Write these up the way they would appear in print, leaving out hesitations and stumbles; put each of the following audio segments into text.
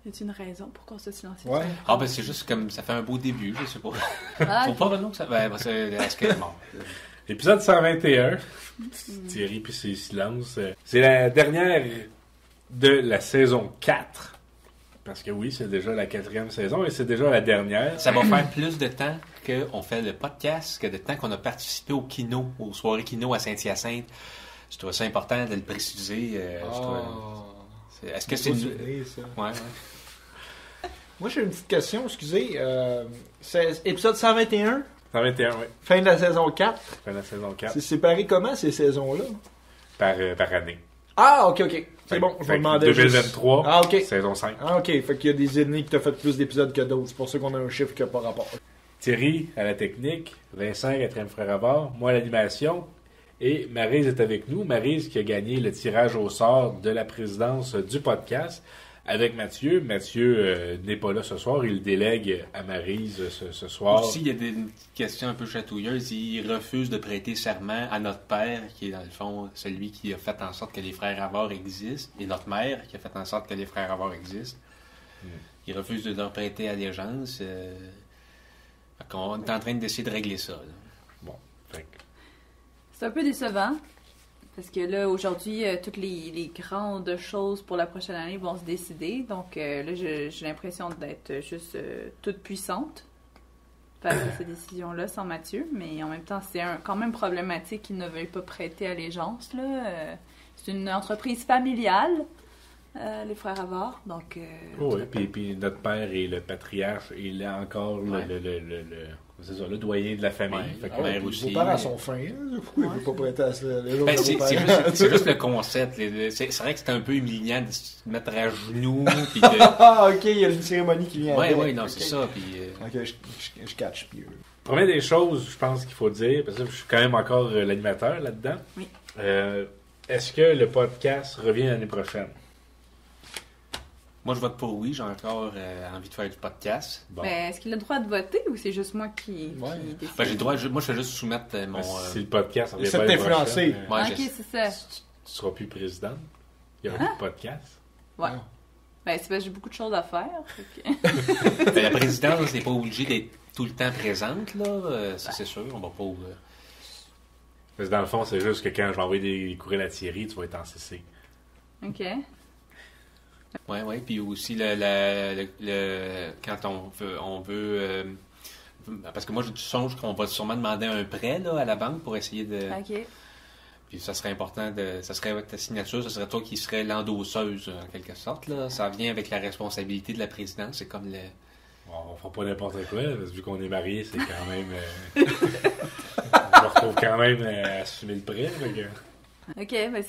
Y a-t-il une raison pour qu'on se silence? Ouais. Ah, ben c'est juste comme ça fait un beau début, je sais pas. Faut pas vraiment que ça. Ben, est-ce que bon. Épisode 121. Thierry puis ses silences. C'est la dernière de la saison 4. Parce que oui, c'est déjà la 4e saison et c'est déjà la dernière. Ça va faire plus de temps qu'on fait le podcast que de temps qu'on a participé au kino, aux soirées kino à Saint-Hyacinthe. Je trouve ça important de le préciser. Est-ce que c'est... ça. Ouais. Moi, j'ai une petite question, excusez. C'est épisode 121, 121, oui. fin de la saison 4. Fin de la saison 4. C'est séparé comment, ces saisons-là? Par année. Ah, ok. C'est bon, je Fait me que demandais 2023, juste. Ah, ok. saison 5. Ah, ok. Fait qu'il y a des années que t'as fait plus d'épisodes que d'autres. C'est pour ça qu'on a un chiffre qui n'a pas rapport. Thierry à la technique, Vincent, 4e frère à bord, moi à l'animation, et Maryse est avec nous. Maryse qui a gagné le tirage au sort de la présidence du podcast avec Mathieu. Mathieu n'est pas là ce soir, il délègue à Maryse ce soir. Aussi, il y a des questions un peu chatouilleuses. Il refuse de prêter serment à notre père, qui est dans le fond celui qui a fait en sorte que les frères Havard existent, et notre mère qui a fait en sorte que les frères Havard existent. Il refuse de leur prêter allégeance. On est en train d'essayer de régler ça. Là. Bon, fait que C'est un peu décevant. Parce que là, aujourd'hui, toutes les grandes choses pour la prochaine année vont se décider. Donc là, j'ai l'impression d'être juste toute puissante face à ces décisions-là sans Mathieu. Mais en même temps, c'est quand même problématique qu'il ne veuille pas prêter allégeance. Là. C'est une entreprise familiale, les frères Havard. Donc, oui, puis notre père est le patriarche, et il est encore le doyen de la famille. Ouais. Fait que Ah ouais, mère puis aussi. Vos parents sont fins, hein? Pourquoi il ne veut pas prêter à ça? Ben, c'est juste le concept. C'est vrai que c'est un peu humiliant de se mettre à genoux. Puis de... Ah, ok, il y a une cérémonie qui vient avec. Oui, non, Ok. c'est ça. Puis, Ok, je catch mieux. Première des choses, je pense qu'il faut dire, parce que je suis quand même encore l'animateur là-dedans. Oui. Est-ce que le podcast revient l'année prochaine? moi, je vote pour oui. J'ai encore envie de faire du podcast. Bon. mais est-ce qu'il a le droit de voter ou c'est juste moi qui décide? Ben, j'ai le droit. Moi, je fais juste soumettre mon... Ben, si le podcast revient Ça pas l'année t'influencer. prochaine, Ouais, Ok, c'est ça. tu seras plus présidente. Il n'y aura plus de podcast. Ouais. Ben, c'est parce que j'ai beaucoup de choses à faire. Fait que... Ben, la présidence n'est pas obligée d'être tout le temps présente, là. Ça, c'est sûr. On va pas... Parce que dans le fond, c'est juste que quand je vais envoyer des courriels à Thierry, tu vas être en CC. OK. Oui. Puis aussi, quand on veut parce que moi, je songe qu'on va sûrement demander un prêt là, à la banque pour essayer de... OK. Puis ça serait important, ça serait avec ta signature, ça serait toi qui serais l'endosseuse, en quelque sorte. Là. Ça vient avec la responsabilité de la présidence. C'est comme le... Bon, on fera pas n'importe quoi, parce que vu qu'on est mariés, c'est quand même... je me retrouve quand même à assumer le prêt. OK, ben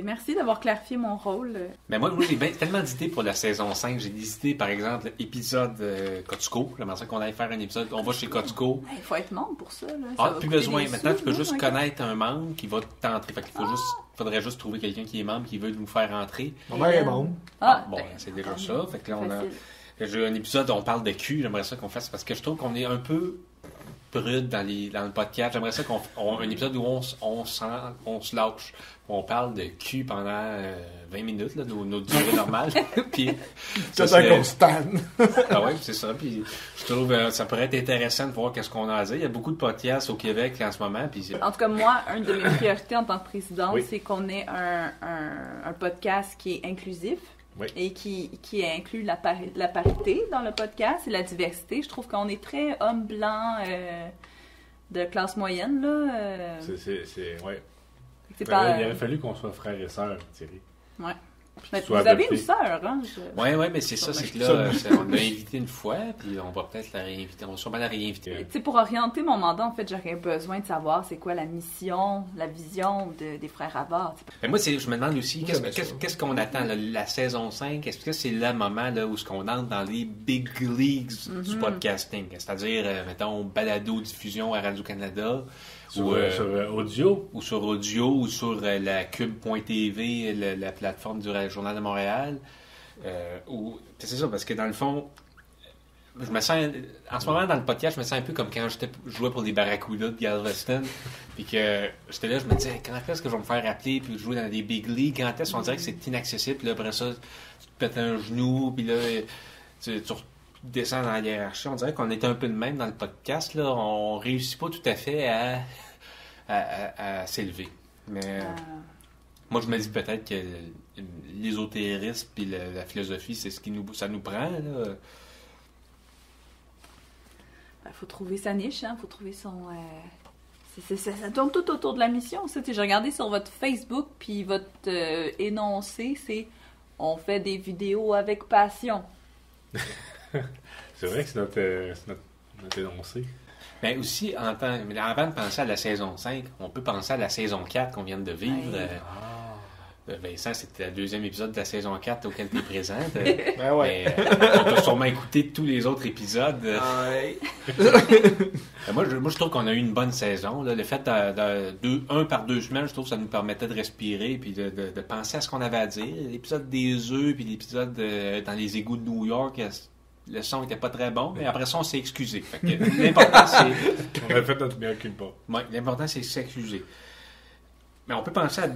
merci d'avoir clarifié mon rôle. Mais moi j'ai tellement d'idées pour la saison 5. J'ai des idées, par exemple, épisode Costco. J'aimerais ça qu'on aille faire un épisode. On va chez Costco. Il faut être membre pour ça. Là. Ça Ah, va plus coûter besoin. des Maintenant, sous, tu peux là. juste OK. connaître un membre qui va t'entrer. Fait qu'il faudrait juste trouver quelqu'un qui est membre, qui veut nous faire entrer. Mon mère est bon. Ah, Bon, ben, c'est déjà tant ça. mieux. Fait que là, on a... Facile. J'ai un épisode où on parle de cul. J'aimerais ça qu'on fasse parce que je trouve qu'on est un peu prude dans le podcast. J'aimerais ça un épisode où on se lâche. On parle de cul pendant 20 minutes, là, notre durée normale. Puis, C'est serait- un constant. Ah ouais, c'est ça. Puis je trouve ça pourrait être intéressant de voir qu'est-ce qu'on a à dire. Il y a beaucoup de podcasts au Québec en ce moment. Puis En tout cas, moi, une de mes priorités en tant que présidente, Oui. c'est qu'on ait un podcast qui est inclusif. Oui. Et qui inclut la parité dans le podcast et la diversité. Je trouve qu'on est très homme blanc de classe moyenne. Là, Ouais. c'est Il pas... aurait fallu qu'on soit frères et sœurs, Thierry. Ouais. Puis Mais que tu vous sois avez adopté. une sœur, hein? ouais, mais c'est ça, c'est que là, on l'a invité une fois, puis on va peut-être la réinviter. On va sûrement la réinviter. Tu sais, pour orienter mon mandat, en fait, j'aurais besoin de savoir c'est quoi la mission, la vision des frères Havard. Mais moi, je me demande aussi, Moi, j'aimais ça. qu'est-ce qu'on attend, là, la saison 5? Est-ce que c'est le moment là, où on entre dans les big leagues du podcasting? C'est-à-dire, mettons, balado-diffusion à Radio-Canada, Sur audio. ou sur audio, ou sur la Cube.tv, la plateforme du Journal de Montréal. C'est ça, parce que dans le fond, je me sens, en ce moment dans le podcast, je me sens un peu comme quand je jouais pour les Barracuda de Galveston, puis que j'étais là, je me disais, quand est-ce que je vais me faire appeler, puis jouer dans des big leagues, quand est-ce qu'on dirait que c'est inaccessible, puis là, après ça, tu te pètes un genou, puis là, tu descends dans la hiérarchie. On dirait qu'on est un peu de même dans le podcast, là, on réussit pas tout à fait à s'élever. Mais moi, je me dis peut-être que l'ésotérisme puis la philosophie, c'est ce qui ça nous prend, là. Faut trouver sa niche, hein. Faut trouver son... ça tourne tout autour de la mission, ça. J'ai regardé sur votre Facebook, puis votre énoncé, c'est « On fait des vidéos avec passion ». C'est vrai que c'est notre énoncé. Mais aussi, mais avant de penser à la saison 5, on peut penser à la saison 4 qu'on vient de vivre. Vincent, c'était le 2e épisode de la saison 4 auquel tu es présente. Ben ouais. On t'a sûrement écouté tous les autres épisodes. Ouais. Moi, je trouve qu'on a eu une bonne saison. Là. Le fait un par 2 semaines, je trouve que ça nous permettait de respirer et de penser à ce qu'on avait à dire. L'épisode des œufs puis l'épisode dans les égouts de New York, le son n'était pas très bon, mais après ça, on s'est excusé. Fait que l'important, c'est... On a fait notre meilleur culpa. Ouais, l'important, c'est s'excuser. Mais on peut penser à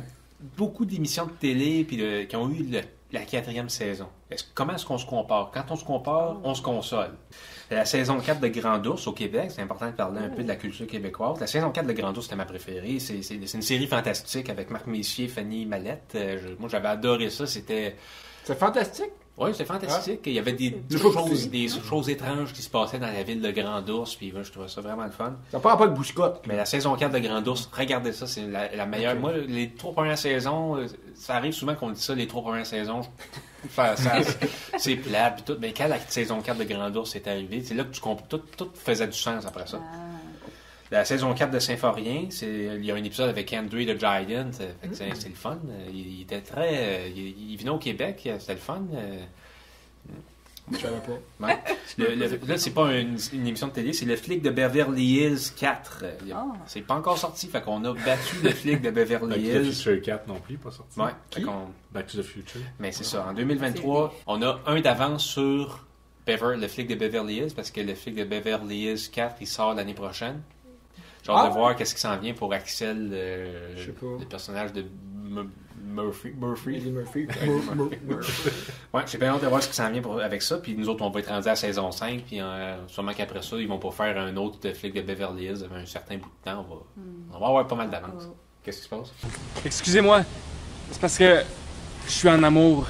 beaucoup d'émissions de télé qui ont eu la 4e saison. Comment est-ce qu'on se compare? Quand on se compare, on se console. La saison 4 de Grand Ours au Québec, c'est important de parler un peu de la culture québécoise. La saison 4 de Grand Ours, c'était ma préférée. C'est une série fantastique avec Marc Messier, Fanny Mallette. Moi, j'avais adoré ça. C'était... C'est fantastique. Oui, c'est fantastique. Il y avait des choses étranges qui se passaient dans la ville de Grand Ours, puis je trouvais ça vraiment le fun. Ça prend pas de bouche-cotte. Mais la saison 4 de Grand Ours, regardez ça, c'est la meilleure. Okay. Moi, les 3 premières saisons, ça arrive souvent qu'on dit ça, les 3 premières saisons, c'est plate, puis tout. Mais quand la saison 4 de Grand Ours est arrivée, c'est là que tu comprends, tout faisait du sens après ça. La saison 4 de Symphorien, il y a un épisode avec Andrew the Giant. C'est le fun. Il était très... il venait au Québec, c'était le fun. Je savais pas. Ouais. Là, c'est pas une émission de télé, c'est le flic de Beverly Hills 4. C'est pas encore sorti, fait qu'on a battu le flic de Beverly Hills. Back to the Future 4 non plus, pas sorti. Ouais. Back to the Future. Mais c'est ça. En 2023, on a un d'avance sur le flic de Beverly Hills, parce que le flic de Beverly Hills 4, il sort l'année prochaine. J'ai hâte de voir qu'est-ce qui s'en vient pour Axel, le personnage de Murphy. Ouais, j'ai bien hâte de voir ce qui s'en vient avec ça. Puis nous autres, on va être rendus à saison 5. Puis sûrement qu'après ça, ils vont pas faire un autre flic de Beverly Hills avec un certain bout de temps. On va avoir pas mal d'avance. Qu'est-ce qui se passe? Excusez-moi, c'est parce que je suis en amour.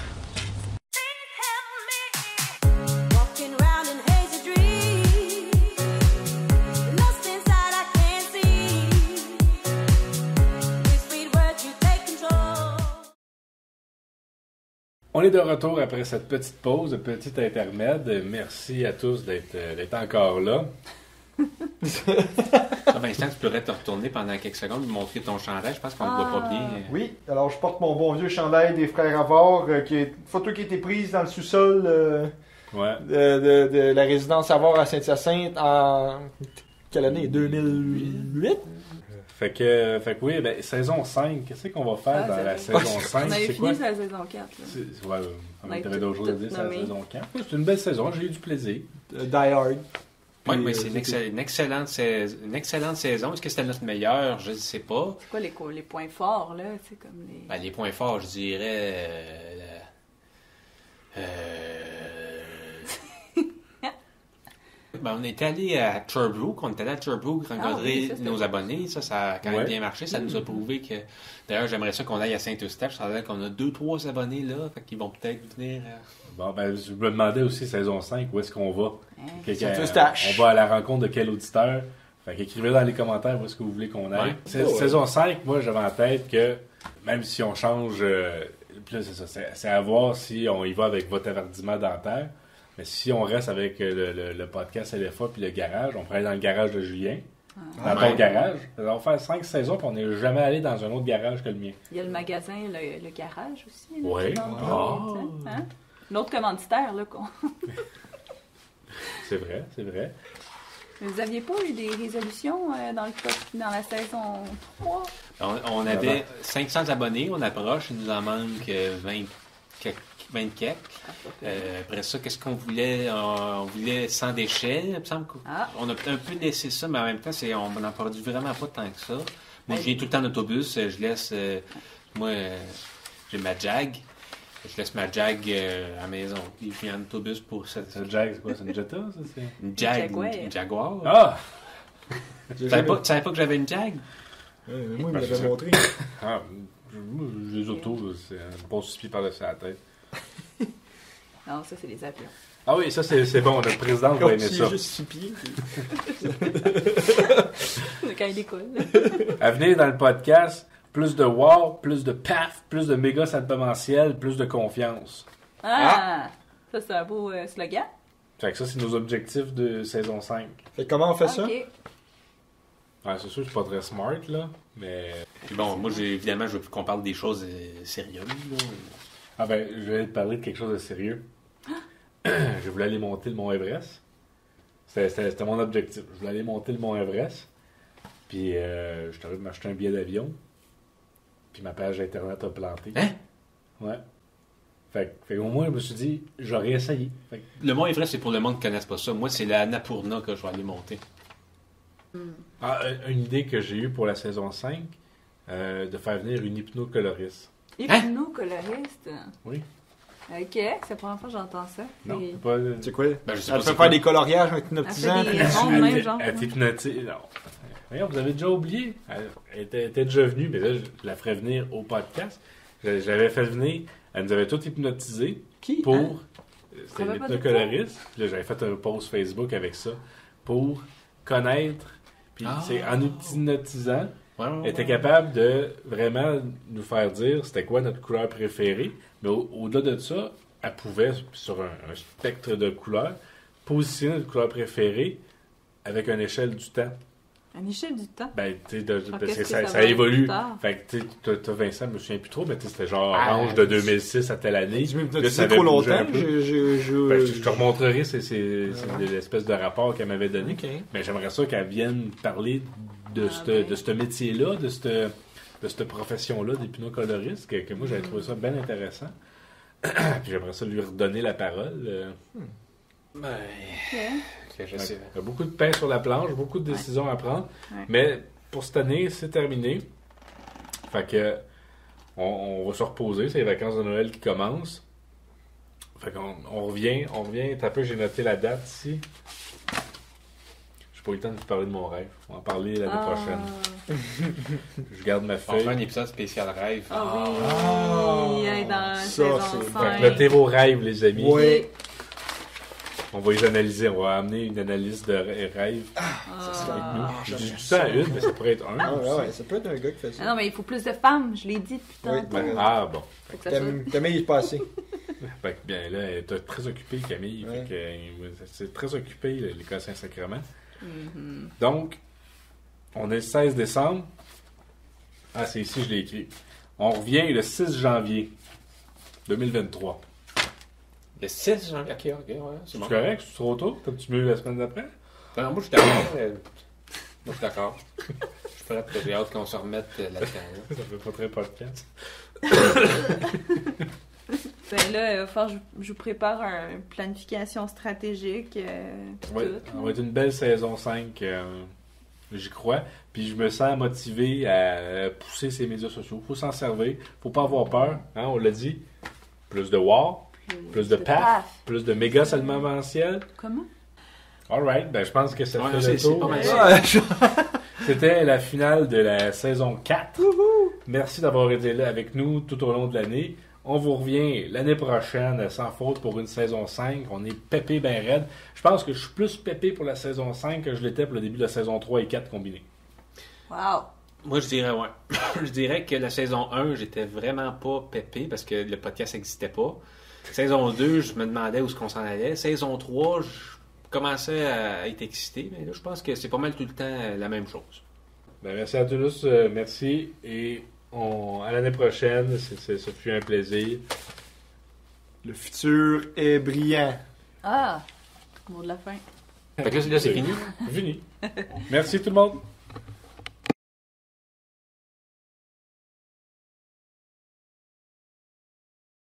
On est de retour après cette petite pause, petit intermède. Merci à tous d'être encore là. Vincent, tu pourrais te retourner pendant quelques secondes et montrer ton chandail. Je pense qu'on ne le voit pas bien. Oui, alors je porte mon bon vieux chandail des Frères Avard, photo qui a été prise dans le sous-sol de la résidence Avard à Saint-Hyacinthe en... Quelle année? 2008? Fait que oui, saison 5, qu'est-ce qu'on va faire dans la saison 5? On avait fini la saison 4. Ouais, on avait d'autres choses à dire sur la saison 4. C'est une belle saison, j'ai eu du plaisir. Die Hard. Oui, mais c'est une excellente saison. Est-ce que c'était notre meilleure? Je ne sais pas. C'est quoi les points forts, là? C'est comme les points forts, je dirais... on est allé à Sherbrooke, rencontrer nos abonnés. Ça a quand même bien marché. Ça nous a prouvé que... D'ailleurs, j'aimerais ça qu'on aille à Saint-Eustache. Ça veut dire qu'on a 2-3 abonnés là. Fait qu'ils vont peut-être venir... je me demandais aussi, saison 5, où est-ce qu'on va? Saint-Eustache. On va à la rencontre de quel auditeur? Fait qu'écrivez dans les commentaires où est-ce que vous voulez qu'on aille. Saison 5, moi, j'avais en tête que même si on change... Puis là, c'est ça. C'est à voir si on y va avec votre avardiment dentaire. Mais si on reste avec le podcast LFA puis le garage, on pourrait aller dans le garage de Julien, dans ton garage. On va faire 5 saisons puis on n'est jamais allé dans un autre garage que le mien. Il y a le magasin, le garage aussi. Oui. L'autre commanditaire, là. C'est vrai. Vous n'aviez pas eu des résolutions dans la saison 3? On avait 500 abonnés, on approche, il nous en manque 20 20 quelques. Après ça, qu'est-ce qu'on voulait? On voulait sans déchets. Il me semble qu'on a un peu laissé ça, mais en même temps, on n'en produit vraiment pas tant que ça. Moi, je viens tout le temps en autobus. Je laisse... moi, j'ai ma Jag. Je laisse ma Jag à la maison. Puis je viens en autobus pour ça. C'est une Jag, c'est quoi? C'est une Jetta, ça? Une Jag, Jaguar. une Jaguar. Ah! Tu savais pas que j'avais une Jag? Moi, il me Ben, l'avait je- montré. Ah, les autos, c'est un bon 6 pieds par-dessus la tête. Non, ça, c'est les avions. Ah oui, ça c'est bon, notre président va aimer ça. Juste 6 pieds. Quand il décolle. À venir dans le podcast, plus de wow, plus de paf, plus de méga satementiel, plus de confiance. Ah! Ça, c'est un beau slogan. Fait que ça, c'est nos objectifs de saison 5. Fait que comment on fait ça? OK. Ouais, c'est sûr que je suis pas très smart, là, mais... Puis bon, moi, évidemment, je veux qu'on parle des choses sérieuses. Là. Ah ben, je vais te parler de quelque chose de sérieux. Je voulais aller monter le Mont Everest. C'était mon objectif. Je voulais aller monter le Mont Everest. Puis, je suis arrivé de m'acheter un billet d'avion. Puis, ma page Internet a planté. Hein? Ouais. Fait au moins, je me suis dit, j'aurais essayé. Fait que- Le Mont Everest, c'est pour le monde qui ne connaisse pas ça. Moi, c'est la Annapurna que je vais aller monter. Ah, une idée que j'ai eue pour la saison 5, de faire venir une hypnocoloriste. Hypnocoloriste. Oui. OK, c'est la première fois que j'entends ça. Non, Et- c'est pas... C'est quoi? Ben, je sais Elle pas peut c'est faire quoi. des coloriages avec hypnotisant. Elle fait des puis- ronds. même genre. Elle t'hypnotise. Non. Voyons, vous avez déjà oublié. Elle était déjà venue, mais là, je la ferais venir au podcast. Je l'avais fait venir. Elle nous avait tout hypnotisé Qui? pour... Hein? C'était Ça une va pas hypnocoloriste. Puis là, j'avais fait un post Facebook avec ça pour connaître. Puis, Ah. c'est en nous hypnotisant, Ouais, ouais, elle était ouais. capable de vraiment nous faire dire c'était quoi notre couleur préférée. Mais au-delà de ça, elle pouvait, sur un spectre de couleurs, positionner notre couleur préférée avec une échelle du temps. À l'échelle du temps. Ben, tu sais, parce qu'est-ce que que ça ça va être évolue. plus tard? Fait que, tu sais, t'as Vincent, je me souviens plus trop, mais tu sais, c'était genre Ah, orange de 2006 à telle année. Tu Là, ça m'hypnotisais avait trop bougé longtemps. un peu. Ben, je te remontrerai, c'est l'espèce de rapport qu'elle m'avait donné. Ok. Mais j'aimerais ça qu'elle vienne parler de ce métier-là, de cette profession-là d'hypnocoloriste, que moi, j'avais trouvé ça bien intéressant. Puis j'aimerais ça lui redonner la parole. Ben, OK. que je sais. Il y a beaucoup de pain sur la planche, beaucoup de décisions à prendre. Ouais. Mais pour cette année, c'est terminé. Fait que on va se reposer. C'est les vacances de Noël qui commencent. Fait qu'on on revient. T'as peu, j'ai noté la date ici. J'ai pas eu le temps de vous parler de mon rêve. On va en parler l'année prochaine. Je garde ma On fait un feuille. épisode spécial rêve. Ah oui. Ah. Hey, dans la Ça, saison c'est- 5. Fait que notez vos rêves, les amis. Ouais. On va les analyser. On va amener une analyse de rêves avec nous. Je dis tout ça à une, mais ça pourrait être un. Ah, aussi. ouais, ça peut être un gars qui fait Ah ça. non, mais il faut plus de femmes, je l'ai dit depuis Oui, tantôt. ben, Ah bon. Faut que ça soit- Camille, il est pas assez. Fait que bien là, elle est très occupée, Camille. Ouais. Fait que, c'est très occupé, l'école Saint-Sacrement. Mhm. Donc, on est le 16 décembre. Ah, c'est ici, je l'ai écrit. On revient le 6 janvier 2023. Le 6 janvier. Ok, ouais, c'est C'est bon. correct? C'est trop tôt? T'as-tu mieux la semaine d'après? Non, moi, je suis d'accord. Moi, je suis d'accord. Je suis prêt, j'ai hâte qu'on se remette là-dedans. là. Ça fait pas très podcast. Ben là, il va falloir que je vous prépare une planification stratégique. Pis Ouais, tout. ça va être une belle saison 5. J'y crois. Puis je me sens motivé à pousser ces médias sociaux. Faut s'en servir. Faut pas avoir peur. Hein, on l'a dit. Plus de wow, plus de paf, plus de méga satementiel. Comment? Alright, ben je pense que ça Ouais, fait c'est- le c'est tour. pas mal C'était la finale de la saison 4. Merci d'avoir été là avec nous tout au long de l'année. On vous revient l'année prochaine sans faute pour une saison 5. On est pépé ben raide. Je pense que je suis plus pépé pour la saison 5 que je l'étais pour le début de la saison 3 et 4 combinés. Wow! Moi, je dirais, ouais. Je dirais que la saison 1, j'étais vraiment pas pépé parce que le podcast n'existait pas. Saison 2, je me demandais où est-ce qu'on s'en allait. Saison 3, je commençais à être excité, mais là, je pense que c'est pas mal tout le temps la même chose. Ben, merci à tous. Merci. Et à l'année prochaine. Ce fut un plaisir. Le futur est brillant. Ah! Mot de la fin. Fait que là, c'est fini. Fini. Merci tout le monde.